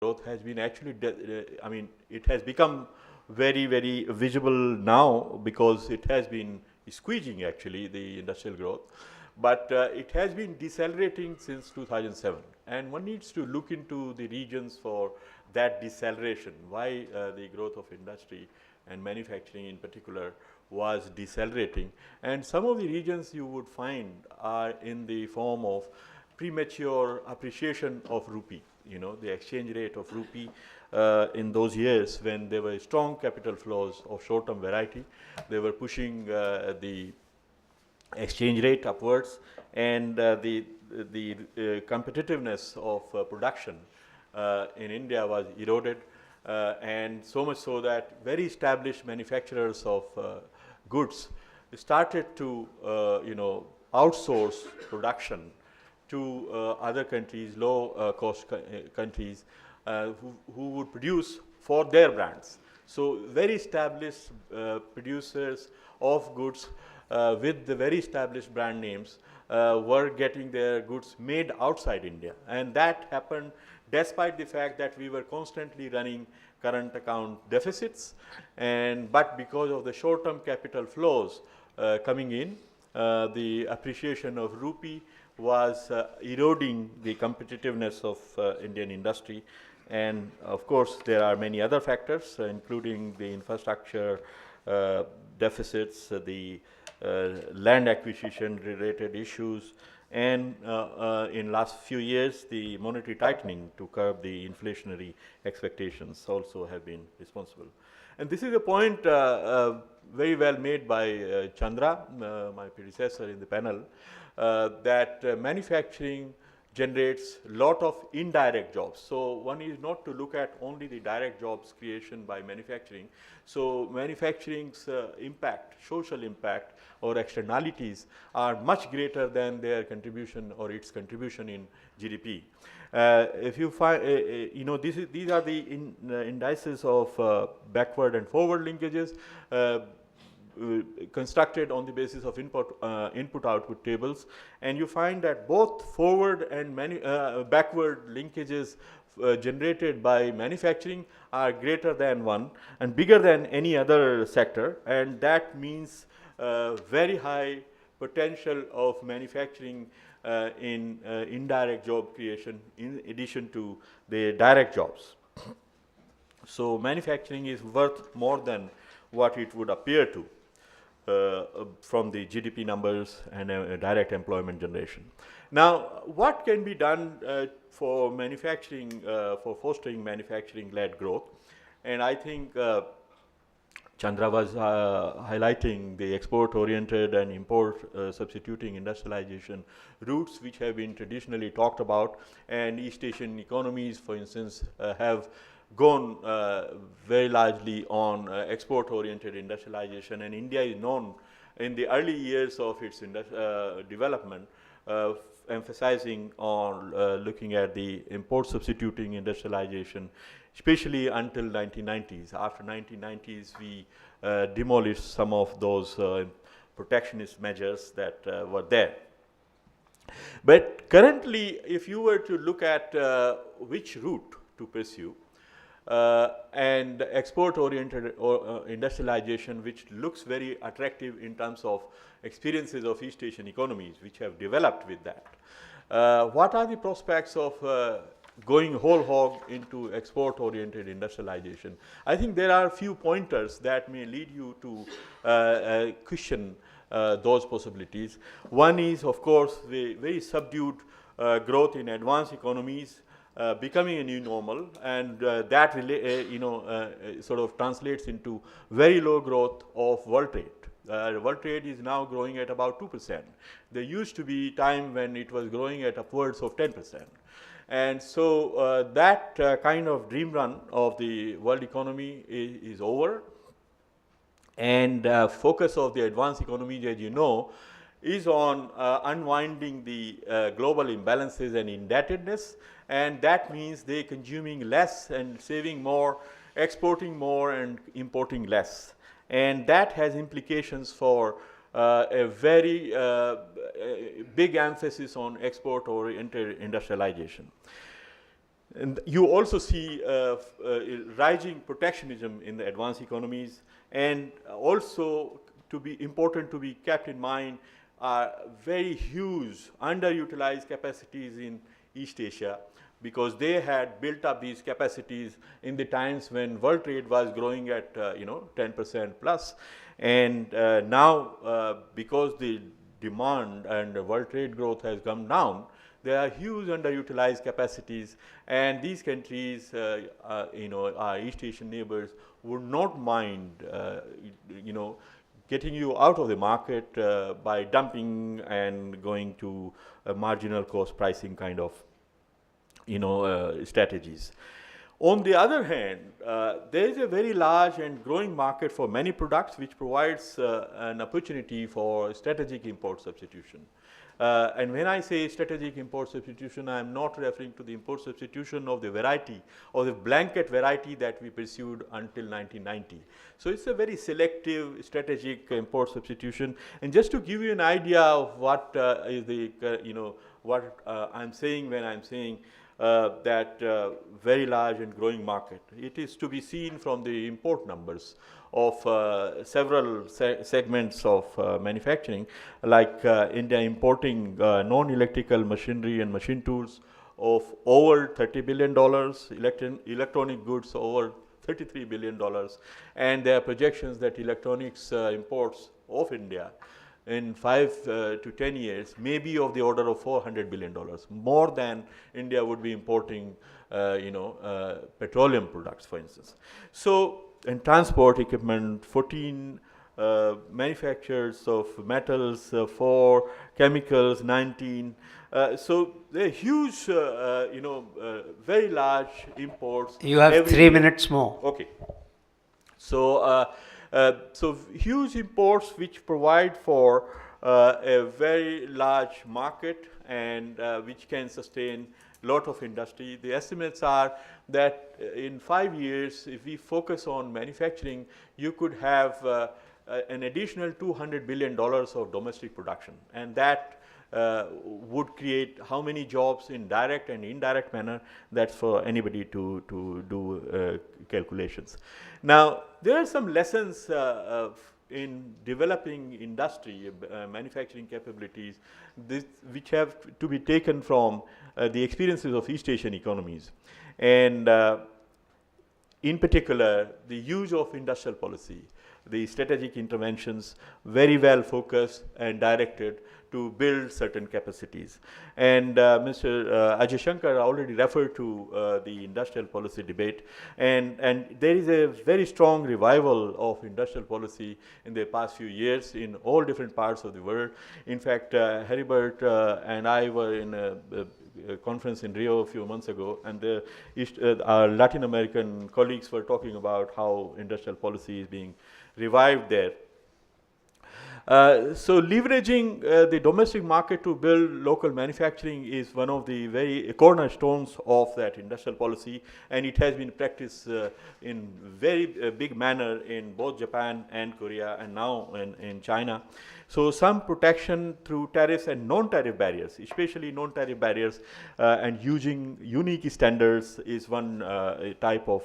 growth has been actually, I mean, it has become very, very visible now because it has been squeezing actually the industrial growth. But it has been decelerating since 2007. And one needs to look into the regions for that deceleration, why the growth of industry and manufacturing in particular was decelerating. And some of the regions you would find are in the form of premature appreciation of rupee, the exchange rate of rupee in those years when there were strong capital flows of short-term variety. They were pushing the exchange rate upwards, and the competitiveness of production in India was eroded, and so much so that very established manufacturers of goods started to outsource production to other countries, low cost countries, who would produce for their brands. So very established producers of goods with the very established brand names were getting their goods made outside India. And that happened despite the fact that we were constantly running current account deficits, but because of the short-term capital flows coming in, the appreciation of rupee was eroding the competitiveness of Indian industry. And of course, there are many other factors, including the infrastructure deficits, the land acquisition related issues, and in last few years, the monetary tightening to curb the inflationary expectations also have been responsible. And this is a point very well made by Chandra, my predecessor in the panel, that manufacturing generates a lot of indirect jobs. So one is not to look at only the direct jobs creation by manufacturing. So manufacturing's impact, social impact or externalities are much greater than their contribution or its contribution in GDP. If you find, these are the indices of backward and forward linkages constructed on the basis of input-output tables, and you find that both forward and backward linkages generated by manufacturing are greater than 1 and bigger than any other sector, and that means very high potential of manufacturing in indirect job creation in addition to the direct jobs. So manufacturing is worth more than what it would appear to from the GDP numbers and direct employment generation. Now, what can be done for manufacturing, for fostering manufacturing-led growth? And I think Chandra was highlighting the export-oriented and import-substituting industrialization routes, which have been traditionally talked about, and East Asian economies, for instance, have gone very largely on export-oriented industrialization, and India is known in the early years of its development, emphasizing on looking at the import-substituting industrialization, especially until 1990s. After 1990s, we demolished some of those protectionist measures that were there. But currently, if you were to look at which route to pursue, and export-oriented industrialization, which looks very attractive in terms of experiences of East Asian economies, which have developed with that. What are the prospects of going whole hog into export-oriented industrialization? I think there are a few pointers that may lead you to question those possibilities. One is, of course, the very subdued growth in advanced economies becoming a new normal, and that sort of translates into very low growth of world trade. World trade is now growing at about 2%. There used to be time when it was growing at upwards of 10%. And so that kind of dream run of the world economy is over. And focus of the advanced economies, as you know, is on unwinding the global imbalances and indebtedness, and that means they consuming less and saving more, exporting more and importing less. And that has implications for a very big emphasis on export-oriented industrialization. And you also see rising protectionism in the advanced economies, and also to be important to be kept in mind are very huge underutilized capacities in East Asia, because they had built up these capacities in the times when world trade was growing at 10% plus, and now because the demand and world trade growth has come down, there are huge underutilized capacities, and these countries, our East Asian neighbors, would not mind, getting you out of the market by dumping and going to a marginal cost pricing kind of, strategies. On the other hand, there is a very large and growing market for many products, which provides an opportunity for strategic import substitution. And when I say strategic import substitution, I am not referring to the import substitution of the variety or the blanket variety that we pursued until 1990. So it's a very selective strategic import substitution. And just to give you an idea of what is the, what I'm saying when I'm saying that very large and growing market, it is to be seen from the import numbers of several segments of manufacturing, like India importing non-electrical machinery and machine tools of over $30 billion, electronic goods over $33 billion, and there are projections that electronics imports of India in 5 to 10 years may be of the order of $400 billion, more than India would be importing petroleum products, for instance. So, and transport equipment, 14 manufacturers of metals, 4 chemicals, 19. So they're huge, very large imports. You have 3 minutes more. Okay. So, so huge imports which provide for a very large market, and which can sustain lot of industry. The estimates are that in 5 years, if we focus on manufacturing, you could have an additional $200 billion of domestic production, and that would create how many jobs in direct and indirect manner. That's for anybody to do calculations. Now, there are some lessons in developing industry, manufacturing capabilities, which have to be taken from the experiences of East Asian economies. And in particular, the use of industrial policy, the strategic interventions, very well focused and directed to build certain capacities. And Mr. Ajay Shankar already referred to the industrial policy debate, and there is a very strong revival of industrial policy in the past few years in all different parts of the world. In fact, Heribert and I were in a conference in Rio a few months ago, and our Latin American colleagues were talking about how industrial policy is being revived there. So leveraging the domestic market to build local manufacturing is one of the very cornerstones of that industrial policy, and it has been practiced in very big manner in both Japan and Korea, and now in China. So some protection through tariffs and non-tariff barriers, especially non-tariff barriers, and using unique standards is one type of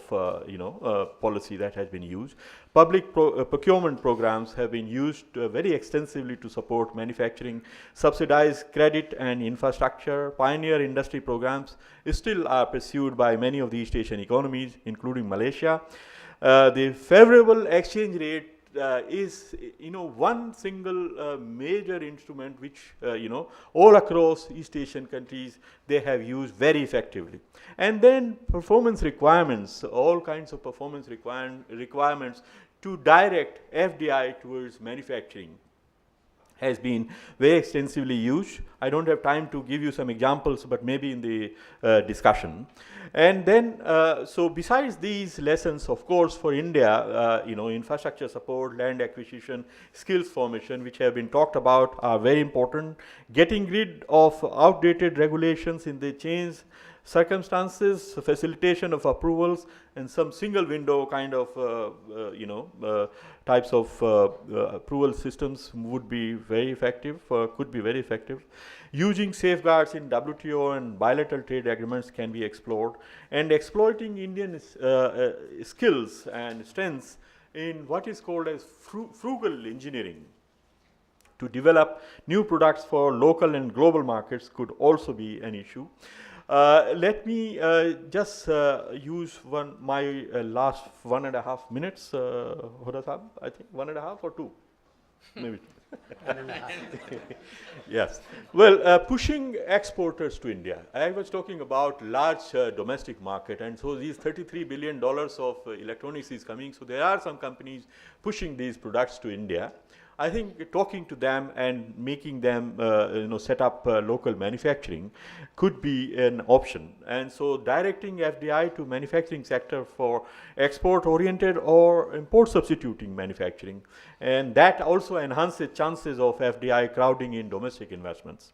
policy that has been used. Public procurement programs have been used very extensively to support manufacturing. Subsidized credit and infrastructure, pioneer industry programs still are pursued by many of the East Asian economies, including Malaysia. The favorable exchange rate is one single major instrument which all across East Asian countries they have used very effectively. And then performance requirements, all kinds of performance requirements to direct FDI towards manufacturing has been very extensively used. I don't have time to give you some examples, but maybe in the discussion. And then, so besides these lessons, of course, for India, infrastructure support, land acquisition, skills formation, which have been talked about, are very important. Getting rid of outdated regulations in the chains circumstances, facilitation of approvals, and some single window kind of types of approval systems would be very effective, could be very effective. Using safeguards in WTO and bilateral trade agreements can be explored, and exploiting Indian skills and strengths in what is called as frugal engineering to develop new products for local and global markets could also be an issue. Let me just use my last 1.5 minutes, Huda Sahab, I think 1.5 or 2, maybe. Yes. Well, pushing exporters to India. I was talking about large domestic market, and so these $33 billion of electronics is coming. So there are some companies pushing these products to India. I think talking to them and making them set up local manufacturing could be an option. And so directing FDI to manufacturing sector for export oriented or import substituting manufacturing, and that also enhances chances of FDI crowding in domestic investments.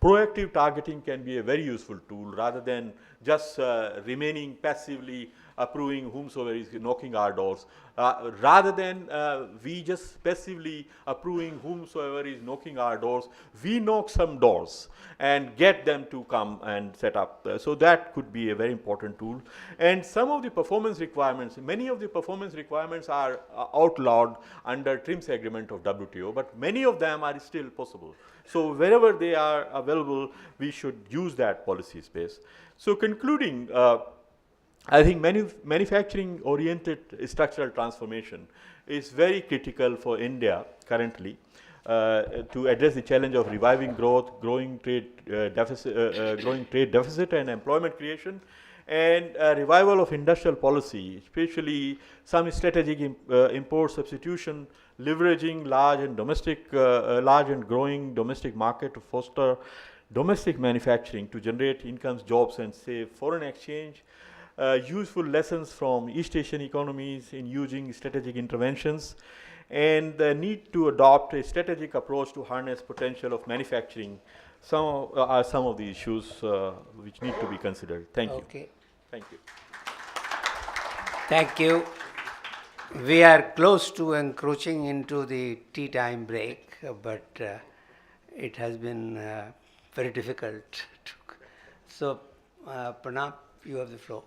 Proactive targeting can be a very useful tool rather than just remaining passively approving whomsoever is knocking our doors. Rather than we just passively approving whomsoever is knocking our doors, we knock some doors and get them to come and set up. So that could be a very important tool. And some of the performance requirements, many of the performance requirements are outlawed under TRIMS agreement of WTO, but many of them are still possible. So wherever they are available, we should use that policy space. So concluding, I think manufacturing-oriented structural transformation is very critical for India currently to address the challenge of reviving growth, growing trade deficit and employment creation, and revival of industrial policy, especially some strategic import substitution, leveraging large and growing domestic market to foster domestic manufacturing to generate incomes, jobs, and save foreign exchange. Useful lessons from East Asian economies in using strategic interventions, and the need to adopt a strategic approach to harness potential of manufacturing. Some are some of the issues which need to be considered. Thank you. Okay. Thank you. Thank you. We are close to encroaching into the tea time break, but it has been very difficult. So, Pranab, you have the floor.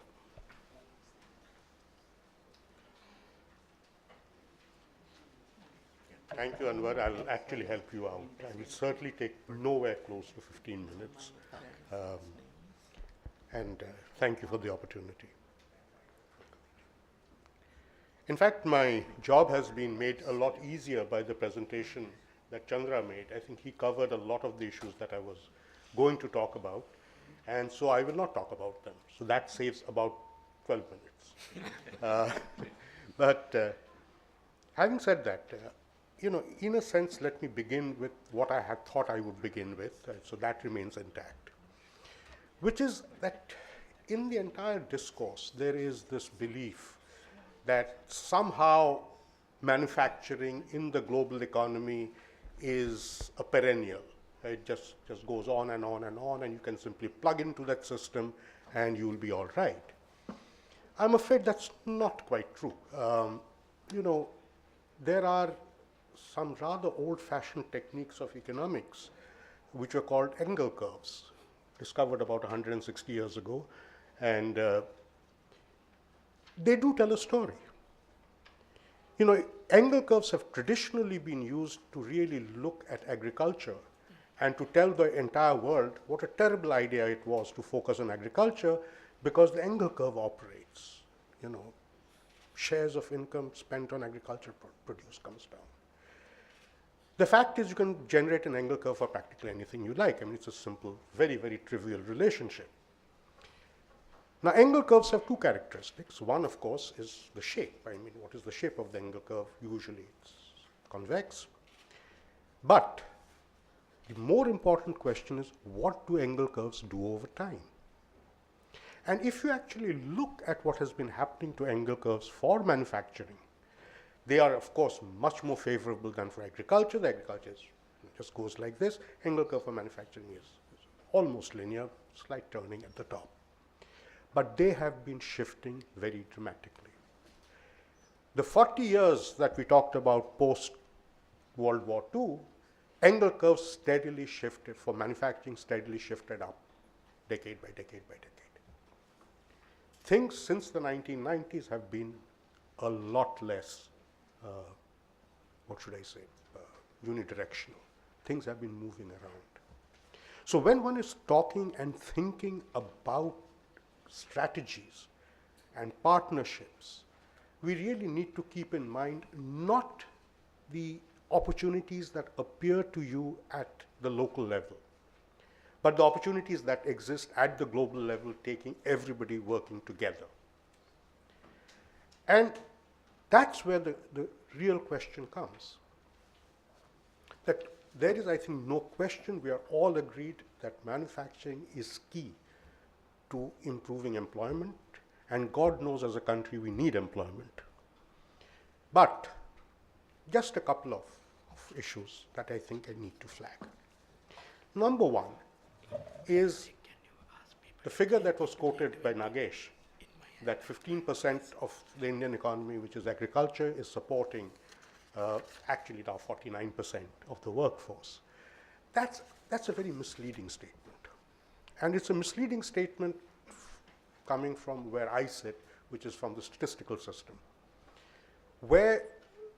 Thank you, Anwar. I'll actually help you out. I will certainly take nowhere close to 15 minutes. And thank you for the opportunity. In fact, my job has been made a lot easier by the presentation that Chandra made. I think he covered a lot of the issues that I was going to talk about, and so I will not talk about them. So that saves about 12 minutes. But having said that, in a sense, let me begin with what I had thought I would begin with, so that remains intact, which is that in the entire discourse, there is this belief that somehow manufacturing in the global economy is a perennial. It just goes on and on and on, and you can simply plug into that system and you will be all right. I'm afraid that's not quite true. There are some rather old-fashioned techniques of economics which were called angle curves, discovered about 160 years ago, and they do tell a story. Angle curves have traditionally been used to really look at agriculture and to tell the entire world what a terrible idea it was to focus on agriculture, because the angle curve operates. Shares of income spent on agricultural produce comes down. The fact is, you can generate an angle curve for practically anything you like. I mean, it's a simple, very, very trivial relationship. Now, angle curves have two characteristics. One, of course, is the shape. I mean, what is the shape of the angle curve? Usually it's convex. But the more important question is, what do angle curves do over time? And if you actually look at what has been happening to angle curves for manufacturing, they are, of course, much more favorable than for agriculture. The agriculture just goes like this. Angle curve for manufacturing is almost linear, slight turning at the top. but they have been shifting very dramatically. The 40 years that we talked about post-World War II, Engel curves steadily shifted, for manufacturing steadily shifted up, decade by decade by decade. Things since the 1990s have been a lot less, unidirectional. Things have been moving around. So when one is talking and thinking about strategies and partnerships, we really need to keep in mind not the opportunities that appear to you at the local level, but the opportunities that exist at the global level, taking everybody working together. And that's where the real question comes. That there is, I think, no question, we are all agreed that manufacturing is key to improving employment, and God knows as a country we need employment. But just a couple of issues that I think I need to flag. Number one is the figure that was quoted by Nagesh, that 15% of the Indian economy, which is agriculture, is supporting actually now 49% of the workforce. That's a very misleading statement. And it's a misleading statement coming from where I sit, which is from the statistical system, where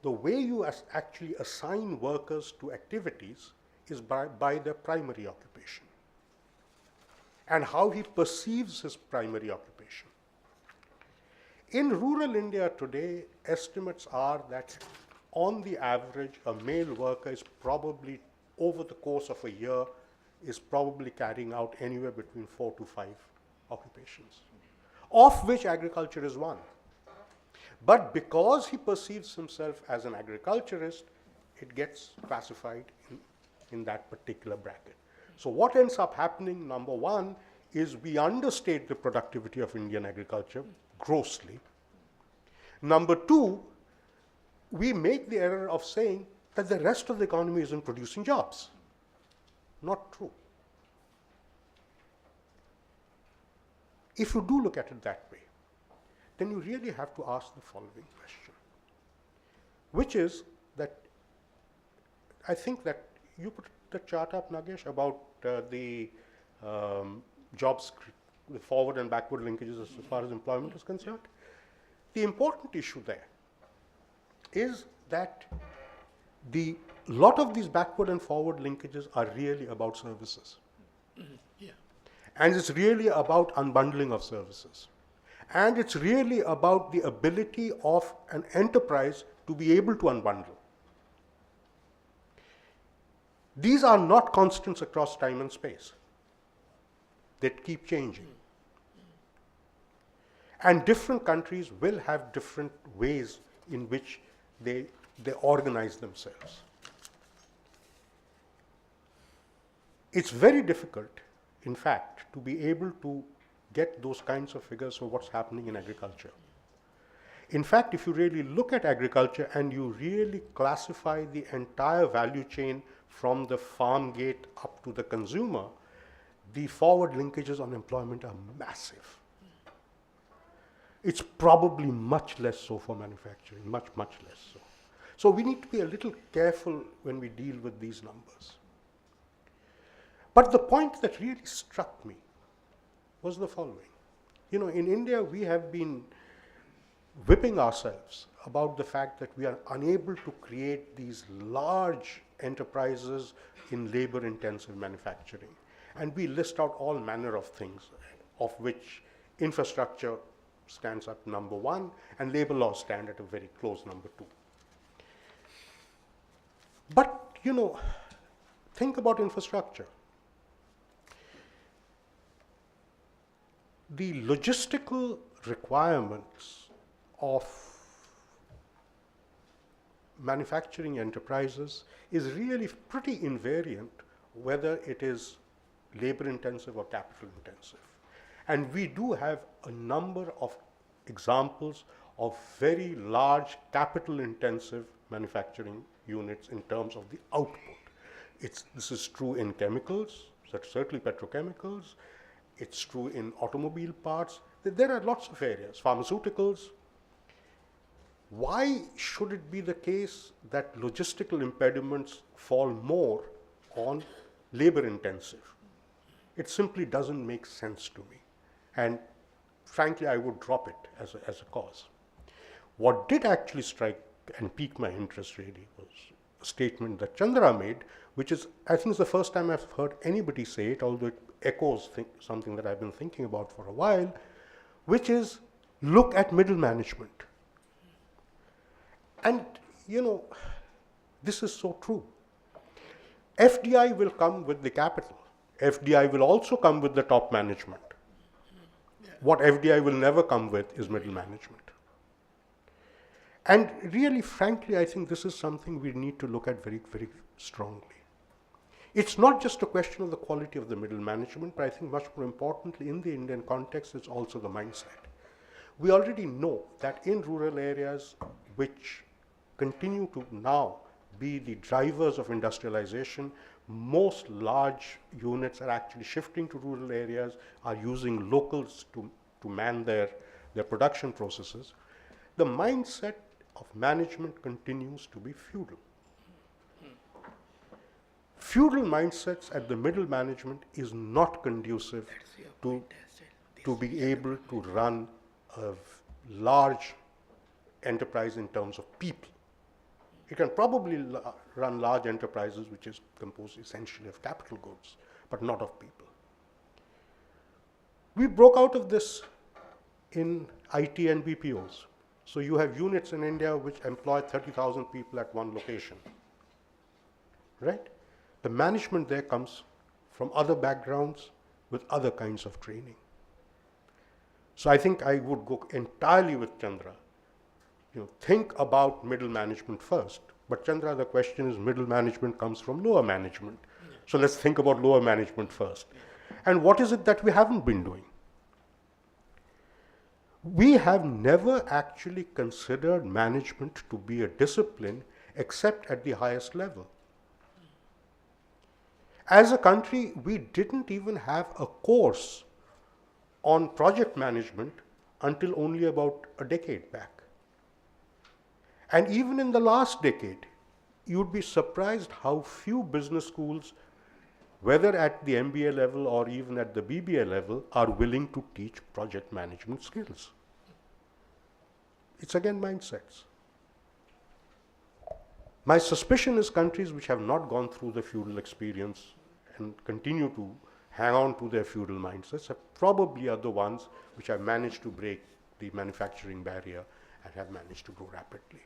the way you actually assign workers to activities is by their primary occupation and how he perceives his primary occupation. In rural India today, estimates are that on the average, a male worker is probably, over the course of a year, is probably carrying out anywhere between 4 to 5 occupations, of which agriculture is one. But because he perceives himself as an agriculturist, it gets classified in that particular bracket. So what ends up happening, number one, is we understate the productivity of Indian agriculture grossly. Number two, we make the error of saying that the rest of the economy isn't producing jobs. Not true. If you do look at it that way, then you really have to ask the following question, which is that I think that you put the chart up, Nagesh, about the jobs, the forward and backward linkages as far as employment is concerned. The important issue there is that the lot of these backward and forward linkages are really about services. Yeah. And it's really about unbundling of services. And it's really about the ability of an enterprise to be able to unbundle. These are not constants across time and space. They keep changing. And different countries will have different ways in which they organize themselves. It's very difficult, in fact, to be able to get those kinds of figures for what's happening in agriculture. In fact, if you really look at agriculture and you really classify the entire value chain from the farm gate up to the consumer, the forward linkages on employment are massive. It's probably much less so for manufacturing, much, much less so. So we need to be a little careful when we deal with these numbers. But the point that really struck me was the following. You know, in India, we have been whipping ourselves about the fact that we are unable to create these large enterprises in labor-intensive manufacturing. And we list out all manner of things, of which infrastructure stands at number one, and labor laws stand at a very close number two. But, you know, think about infrastructure. The logistical requirements of manufacturing enterprises is really pretty invariant, whether it is labor intensive or capital intensive. And we do have a number of examples of very large capital intensive manufacturing units in terms of the output. This is true in chemicals, certainly petrochemicals. It's true in automobile parts, There are lots of areas, pharmaceuticals. Why should it be the case that logistical impediments fall more on labor intensive? It simply doesn't make sense to me. And frankly, I would drop it as a cause. What did actually strike and pique my interest really was a statement that Chandra made, which is, I think, is the first time I've heard anybody say it, although it echoes something that I've been thinking about for a while, which is look at middle management. And, you know, this is so true. FDI will come with the capital. FDI will also come with the top management. What FDI will never come with is middle management. And really, frankly, I think this is something we need to look at very, very strongly. It's not just a question of the quality of the middle management, but I think much more importantly, in the Indian context, it's also the mindset. We already know that in rural areas, which continue to now be the drivers of industrialization, most large units are actually shifting to rural areas, are using locals to man their production processes. The mindset of management continues to be feudal. Feudal mindsets at the middle management is not conducive to be able to run a large enterprise in terms of people. You can probably run large enterprises which is composed essentially of capital goods, but not of people. We broke out of this in IT and BPOs. So you have units in India which employ 30,000 people at one location, right? The management there comes from other backgrounds with other kinds of training. So I think I would go entirely with Chandra. You know, think about middle management first. But Chandra, the question is middle management comes from lower management. So let's think about lower management first. And what is it that we haven't been doing? We have never actually considered management to be a discipline except at the highest level. As a country, we didn't even have a course on project management until only about a decade back. And even in the last decade, you'd be surprised how few business schools, whether at the MBA level or even at the BBA level, are willing to teach project management skills. It's again mindsets. My suspicion is countries which have not gone through the feudal experience and continue to hang on to their feudal mindsets probably are the ones which have managed to break the manufacturing barrier and have managed to grow rapidly.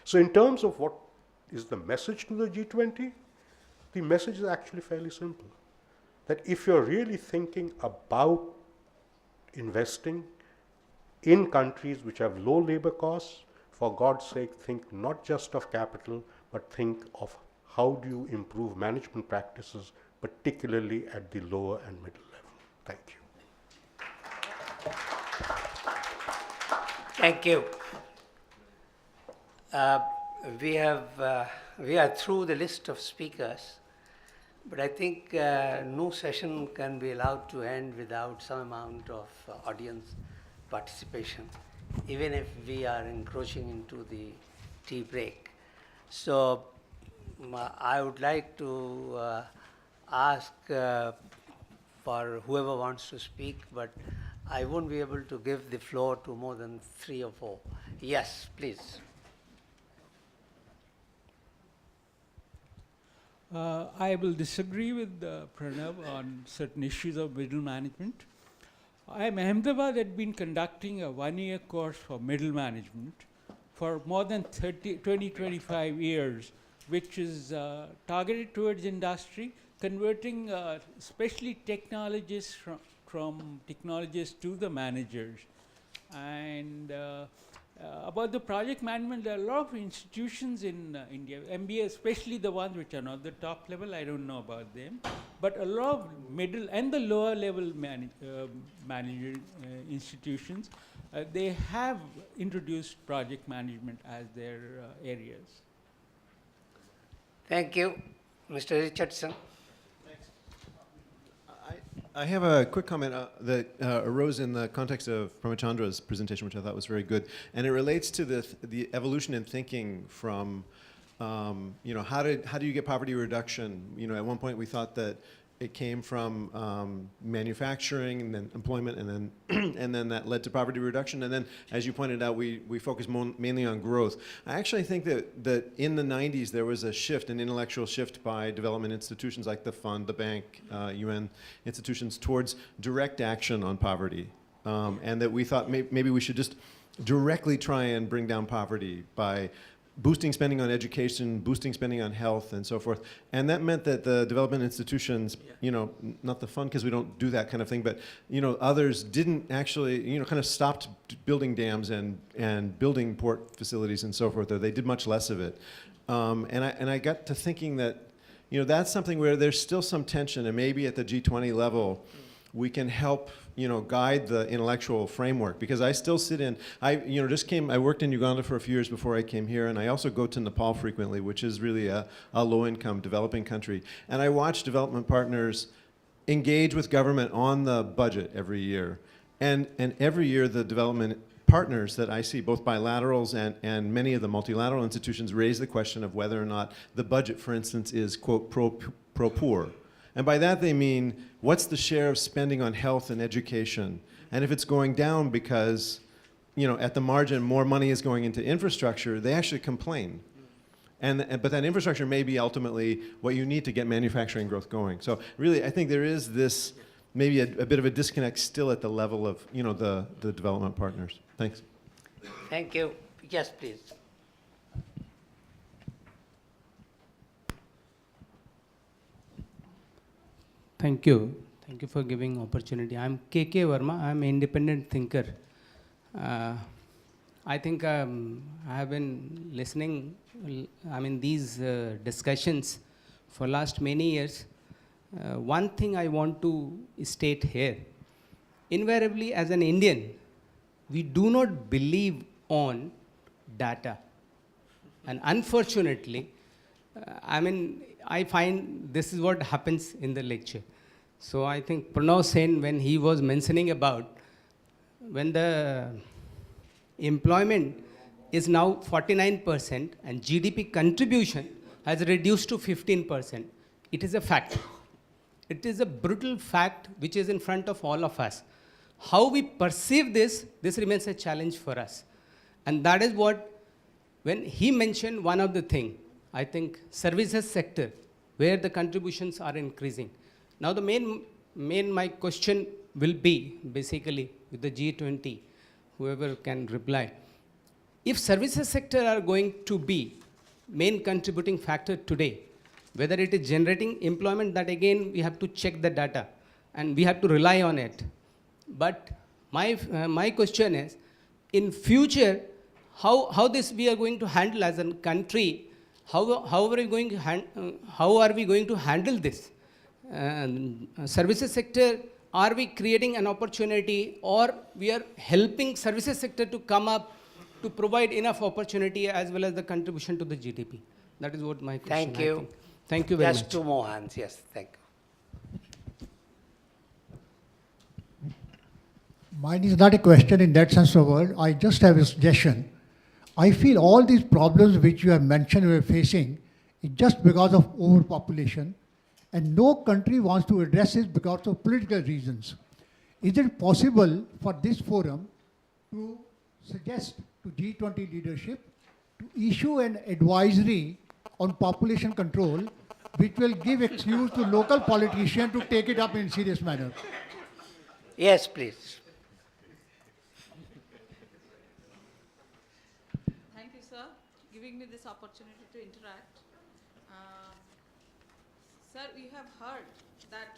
So in terms of what is the message to the G20, the message is actually fairly simple. That if you're really thinking about investing in countries which have low labor costs, for God's sake, think not just of capital, but think of how do you improve management practices, particularly at the lower and middle level. Thank you. Thank you. We are through the list of speakers, but I think no session can be allowed to end without some amount of audience participation, even if we are encroaching into the tea break. So I would like to ask for whoever wants to speak, but I won't be able to give the floor to more than 3 or 4. Yes, please. I will disagree with Pranav on certain issues of middle management. Ahmedabad had been conducting a 1-year course for middle management for more than 20-25 years, which is targeted towards industry, converting especially technologists from technologists to the managers. And about the project management, there are a lot of institutions in India, MBA, especially the ones which are not the top level, I don't know about them, but a lot of middle and the lower level manager institutions, they have introduced project management as their areas. Thank you. Mr. Richardson. I have a quick comment that arose in the context of Pramachandra's presentation, which I thought was very good, and it relates to the evolution in thinking from, how do you get poverty reduction? At one point we thought that it came from manufacturing and then employment, and then and then that led to poverty reduction. And then, as you pointed out, we focused mainly on growth. I actually think that in the 90s there was a shift, an intellectual shift by development institutions like the fund, the bank, UN institutions towards direct action on poverty, and that we thought maybe we should just directly try and bring down poverty by boosting spending on education, boosting spending on health, and so forth. And that meant that the development institutions, not the fund, because we don't do that kind of thing, but others didn't actually, kind of stopped building dams and building port facilities and so forth. Or they did much less of it. And I got to thinking that, that's something where there's still some tension, and maybe at the G20 level, we can help guide the intellectual framework, because I still sit in, I worked in Uganda for a few years before I came here, and I also go to Nepal frequently, which is really a low-income developing country. And I watch development partners engage with government on the budget every year. And every year the development partners that I see, both bilaterals and many of the multilateral institutions, raise the question of whether or not the budget, for instance, is, quote, pro-poor. And by that they mean, what's the share of spending on health and education? And if it's going down because, at the margin more money is going into infrastructure, they actually complain. But that infrastructure may be ultimately what you need to get manufacturing growth going. So really, I think there is this, maybe a bit of a disconnect still at the level of, the development partners. Thanks. Thank you. Yes, please. Thank you. Thank you for giving opportunity. I'm KK Verma. I'm an independent thinker. I think I have been listening, these discussions for last many years. One thing I want to state here. Invariably, as an Indian, we do not believe on data. And unfortunately, I find this is what happens in the lecture. So I think Pranav Sen, when he was mentioning about when the employment is now 49% and GDP contribution has reduced to 15%, it is a fact. It is a brutal fact which is in front of all of us. How we perceive this remains a challenge for us. And that is what, when he mentioned one of the things, I think services sector, where the contributions are increasing. Now the my question will be basically with the G20, whoever can reply. If services sector are going to be main contributing factor today, whether it is generating employment, that again we have to check the data and we have to rely on it. But my question is, in future, how this we are going to handle as a country? How are we going to handle this? Services sector, are we creating an opportunity, or we are helping services sector to come up to provide enough opportunity as well as the contribution to the GDP? That is what my question. Thank you. Thank you very much. Just two more hands. Yes, thank you. Mine is not a question in that sense of word. I just have a suggestion. I feel all these problems which you have mentioned we are facing is just because of overpopulation, and no country wants to address it because of political reasons. Is it possible for this forum to suggest to G20 leadership to issue an advisory on population control which will give excuse to local politicians to take it up in a serious manner? Yes, please. Thank you, sir, giving me this opportunity to interact. Sir, we have heard that